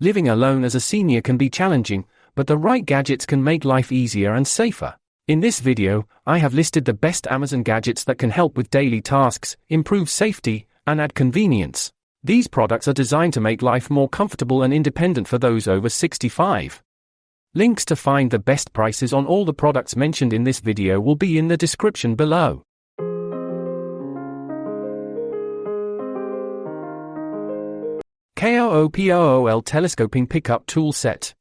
Living alone as a senior can be challenging, but the right gadgets can make life easier and safer. In this video, I have listed the best Amazon gadgets that can help with daily tasks, improve safety, and add convenience. These products are designed to make life more comfortable and independent for those over 65. Links to find the best prices on all the products mentioned in this video will be in the description below. KOOPOOL Telescoping Pickup Tool Set.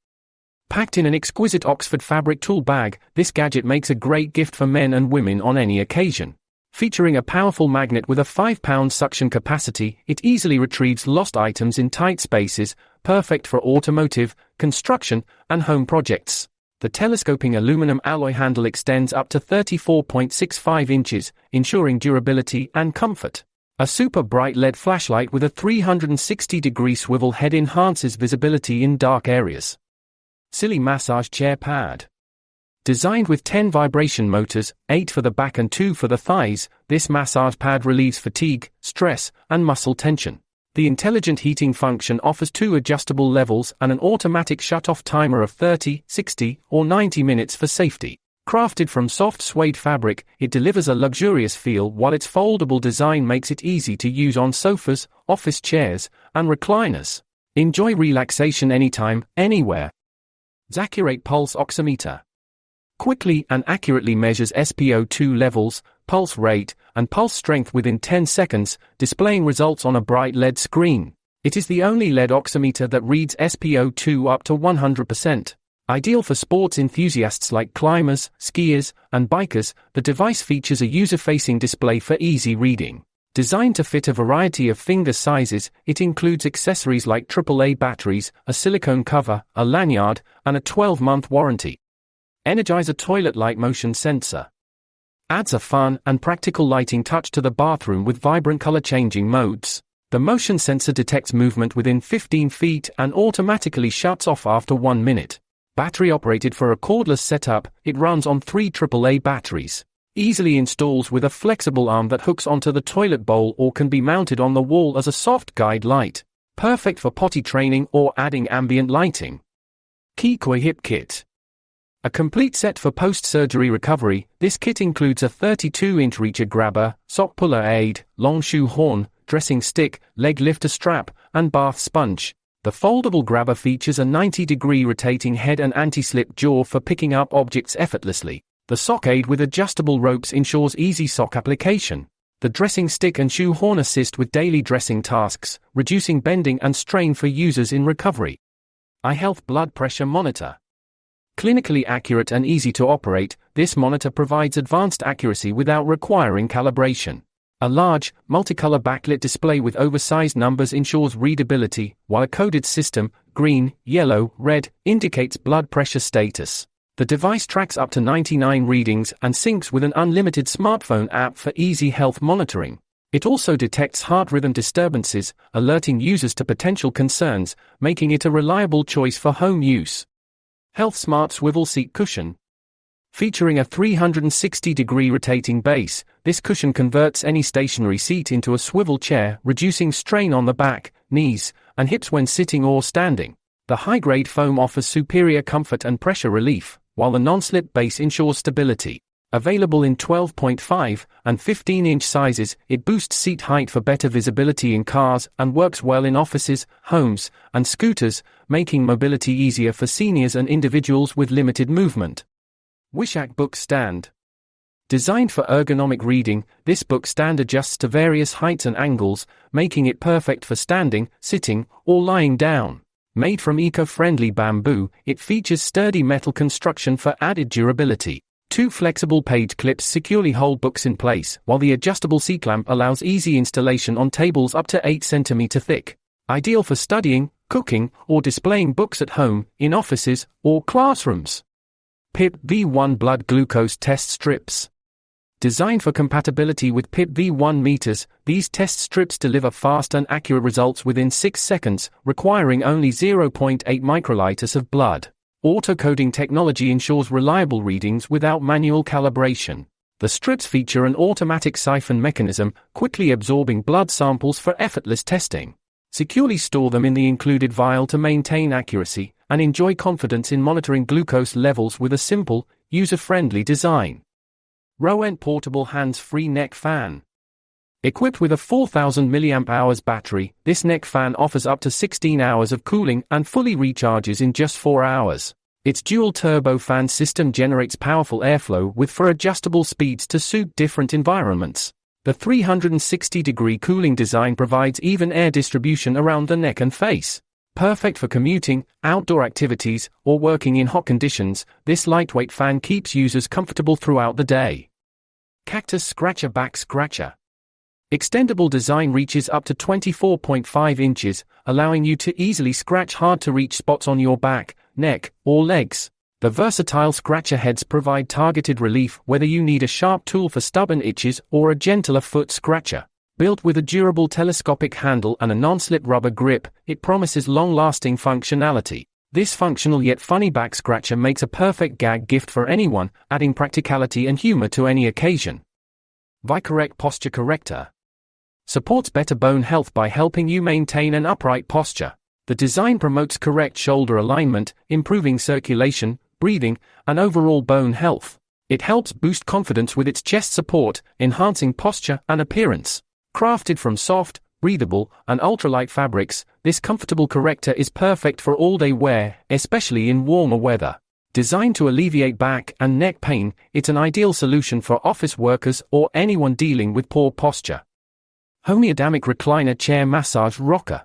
Packed in an exquisite Oxford fabric tool bag, this gadget makes a great gift for men and women on any occasion. Featuring a powerful magnet with a 5-pound suction capacity, it easily retrieves lost items in tight spaces, perfect for automotive, construction, and home projects. The telescoping aluminum alloy handle extends up to 34.65 inches, ensuring durability and comfort. A super bright LED flashlight with a 360-degree swivel head enhances visibility in dark areas. Silly massage chair pad. Designed with 10 vibration motors, 8 for the back and 2 for the thighs, this massage pad relieves fatigue, stress, and muscle tension. The intelligent heating function offers 2 adjustable levels and an automatic shut-off timer of 30, 60, or 90 minutes for safety. Crafted from soft suede fabric, it delivers a luxurious feel while its foldable design makes it easy to use on sofas, office chairs, and recliners. Enjoy relaxation anytime, anywhere. Zacurate Pulse Oximeter. Quickly and accurately measures SpO2 levels, pulse rate, and pulse strength within 10 seconds, displaying results on a bright LED screen. It is the only LED oximeter that reads SpO2 up to 100%. Ideal for sports enthusiasts like climbers, skiers, and bikers, the device features a user-facing display for easy reading. Designed to fit a variety of finger sizes, it includes accessories like AAA batteries, a silicone cover, a lanyard, and a 12-month warranty. Energizer Toilet Light Motion Sensor. Adds a fun and practical lighting touch to the bathroom with vibrant color-changing modes. The motion sensor detects movement within 15 feet and automatically shuts off after 1 minute. Battery operated for a cordless setup, it runs on 3 AAA batteries. Easily installs with a flexible arm that hooks onto the toilet bowl or can be mounted on the wall as a soft guide light. Perfect for potty training or adding ambient lighting. Kikoi Hip Kit. A complete set for post-surgery recovery, this kit includes a 32-inch reacher grabber, sock puller aid, long shoe horn, dressing stick, leg lifter strap, and bath sponge. The foldable grabber features a 90-degree rotating head and anti-slip jaw for picking up objects effortlessly. The sock aid with adjustable ropes ensures easy sock application. The dressing stick and shoe horn assist with daily dressing tasks, reducing bending and strain for users in recovery. iHealth Blood Pressure Monitor. Clinically accurate and easy to operate, this monitor provides advanced accuracy without requiring calibration. A large, multicolor backlit display with oversized numbers ensures readability, while a coded system, green, yellow, red, indicates blood pressure status. The device tracks up to 99 readings and syncs with an unlimited smartphone app for easy health monitoring. It also detects heart rhythm disturbances, alerting users to potential concerns, making it a reliable choice for home use. Health Smart Swivel Seat Cushion. Featuring a 360-degree rotating base, this cushion converts any stationary seat into a swivel chair, reducing strain on the back, knees, and hips when sitting or standing. The high-grade foam offers superior comfort and pressure relief, while the non-slip base ensures stability. Available in 12.5 and 15-inch sizes, it boosts seat height for better visibility in cars and works well in offices, homes, and scooters, making mobility easier for seniors and individuals with limited movement. Wishak Book Stand. Designed for ergonomic reading, this book stand adjusts to various heights and angles, making it perfect for standing, sitting, or lying down. Made from eco-friendly bamboo, it features sturdy metal construction for added durability. 2 flexible page clips securely hold books in place, while the adjustable seat clamp allows easy installation on tables up to 8 cm thick. Ideal for studying, cooking, or displaying books at home, in offices, or classrooms. PIP V1 Blood Glucose Test Strips. Designed for compatibility with PIP V1 meters, these test strips deliver fast and accurate results within 6 seconds, requiring only 0.8 microliters of blood. Auto-coding technology ensures reliable readings without manual calibration. The strips feature an automatic siphon mechanism, quickly absorbing blood samples for effortless testing. Securely store them in the included vial to maintain accuracy, and enjoy confidence in monitoring glucose levels with a simple, user-friendly design. Rowent Portable Hands-Free Neck Fan. Equipped with a 4000 mAh battery, this neck fan offers up to 16 hours of cooling and fully recharges in just 4 hours. Its dual turbo fan system generates powerful airflow with adjustable speeds to suit different environments. The 360-degree cooling design provides even air distribution around the neck and face. Perfect for commuting, outdoor activities, or working in hot conditions, this lightweight fan keeps users comfortable throughout the day. Cactus Scratcher Back Scratcher. Extendable design reaches up to 24.5 inches, allowing you to easily scratch hard-to-reach spots on your back, neck, or legs. The versatile scratcher heads provide targeted relief whether you need a sharp tool for stubborn itches or a gentler foot scratcher. Built with a durable telescopic handle and a non-slip rubber grip, it promises long-lasting functionality. This functional yet funny back scratcher makes a perfect gag gift for anyone, adding practicality and humor to any occasion. ViCorrect Posture Corrector. Supports better bone health by helping you maintain an upright posture. The design promotes correct shoulder alignment, improving circulation, breathing, and overall bone health. It helps boost confidence with its chest support, enhancing posture and appearance. Crafted from soft, breathable, and ultralight fabrics, this comfortable corrector is perfect for all-day wear, especially in warmer weather. Designed to alleviate back and neck pain, it's an ideal solution for office workers or anyone dealing with poor posture. Ergonomic Recliner Chair Massage Rocker.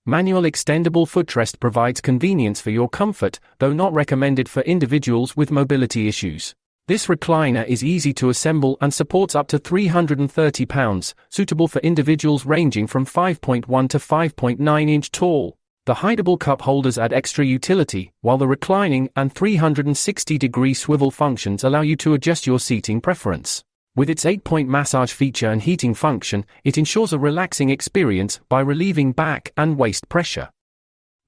Manual extendable footrest provides convenience for your comfort, though not recommended for individuals with mobility issues. This recliner is easy to assemble and supports up to 330 pounds, suitable for individuals ranging from 5.1 to 5.9 inch tall. The hideable cup holders add extra utility, while the reclining and 360-degree swivel functions allow you to adjust your seating preference. With its 8-point massage feature and heating function, it ensures a relaxing experience by relieving back and waist pressure.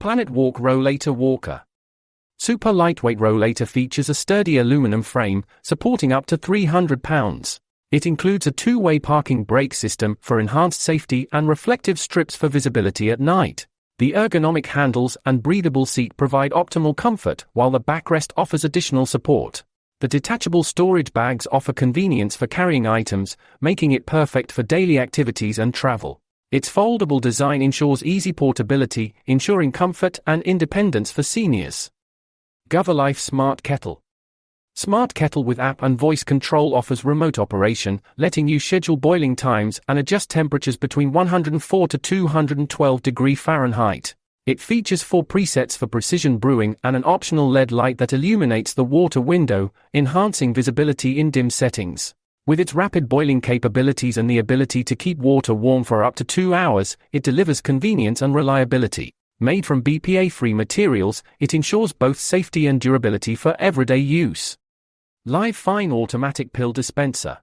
Planet Walk Rollator Walker. Super lightweight rollator features a sturdy aluminum frame, supporting up to 300 pounds. It includes a two-way parking brake system for enhanced safety and reflective strips for visibility at night. The ergonomic handles and breathable seat provide optimal comfort, while the backrest offers additional support. The detachable storage bags offer convenience for carrying items, making it perfect for daily activities and travel. Its foldable design ensures easy portability, ensuring comfort and independence for seniors. Govalife Smart Kettle. Smart Kettle with app and voice control offers remote operation, letting you schedule boiling times and adjust temperatures between 104 to 212 degrees Fahrenheit. It features 4 presets for precision brewing and an optional LED light that illuminates the water window, enhancing visibility in dim settings. With its rapid boiling capabilities and the ability to keep water warm for up to 2 hours, it delivers convenience and reliability. Made from BPA-free materials, it ensures both safety and durability for everyday use. Live Fine Automatic Pill Dispenser.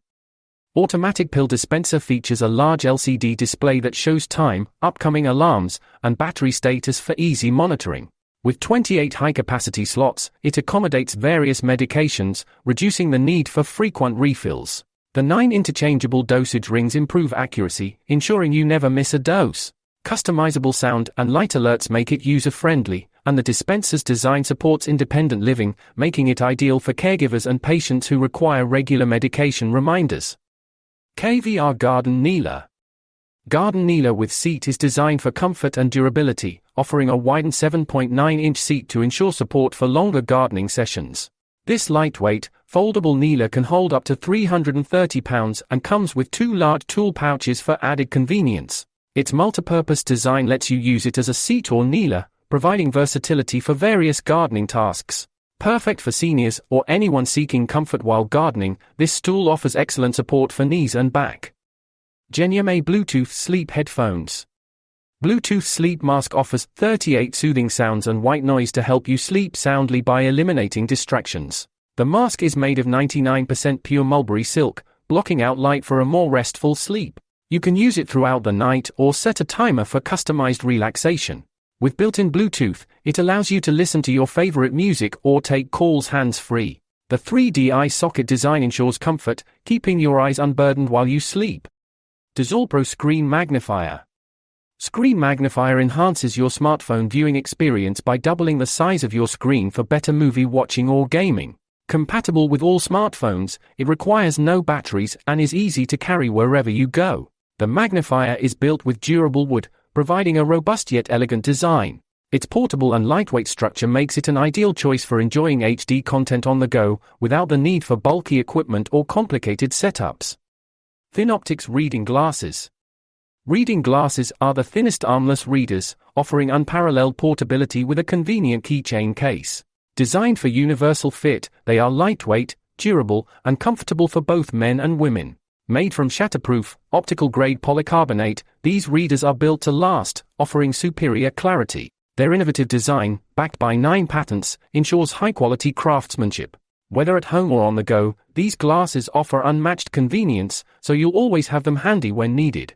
Automatic pill dispenser features a large LCD display that shows time, upcoming alarms, and battery status for easy monitoring. With 28 high-capacity slots, it accommodates various medications, reducing the need for frequent refills. The 9 interchangeable dosage rings improve accuracy, ensuring you never miss a dose. Customizable sound and light alerts make it user-friendly, and the dispenser's design supports independent living, making it ideal for caregivers and patients who require regular medication reminders. KVR Garden Kneeler. Garden Kneeler with seat is designed for comfort and durability, offering a widened 7.9-inch seat to ensure support for longer gardening sessions. This lightweight, foldable kneeler can hold up to 330 pounds and comes with 2 large tool pouches for added convenience. Its multipurpose design lets you use it as a seat or kneeler, providing versatility for various gardening tasks. Perfect for seniors or anyone seeking comfort while gardening, this stool offers excellent support for knees and back. Geniame Bluetooth Sleep Headphones. Bluetooth Sleep Mask offers 38 soothing sounds and white noise to help you sleep soundly by eliminating distractions. The mask is made of 99% pure mulberry silk, blocking out light for a more restful sleep. You can use it throughout the night or set a timer for customized relaxation. With built-in Bluetooth, it allows you to listen to your favorite music or take calls hands-free. The 3D eye socket design ensures comfort, keeping your eyes unburdened while you sleep. Dazol Pro Screen Magnifier. Screen Magnifier enhances your smartphone viewing experience by doubling the size of your screen for better movie watching or gaming. Compatible with all smartphones, it requires no batteries and is easy to carry wherever you go. The magnifier is built with durable wood, providing a robust yet elegant design. Its portable and lightweight structure makes it an ideal choice for enjoying HD content on the go, without the need for bulky equipment or complicated setups. Thin Optics Reading Glasses. Reading glasses are the thinnest armless readers, offering unparalleled portability with a convenient keychain case. Designed for universal fit, they are lightweight, durable, and comfortable for both men and women. Made from shatterproof, optical-grade polycarbonate, these readers are built to last, offering superior clarity. Their innovative design, backed by 9 patents, ensures high-quality craftsmanship. Whether at home or on the go, these glasses offer unmatched convenience, so you'll always have them handy when needed.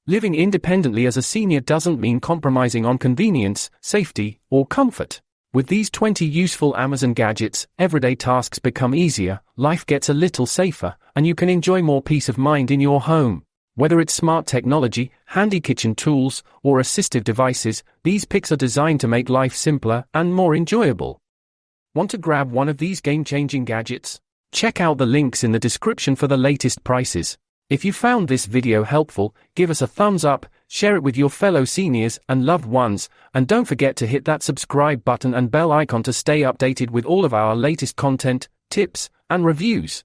Living independently as a senior doesn't mean compromising on convenience, safety, or comfort. With these 20 useful Amazon gadgets, everyday tasks become easier, life gets a little safer, and you can enjoy more peace of mind in your home. Whether it's smart technology, handy kitchen tools, or assistive devices, these picks are designed to make life simpler and more enjoyable. Want to grab one of these game-changing gadgets? Check out the links in the description for the latest prices. If you found this video helpful, give us a thumbs up, share it with your fellow seniors and loved ones, and don't forget to hit that subscribe button and bell icon to stay updated with all of our latest content, tips, and reviews.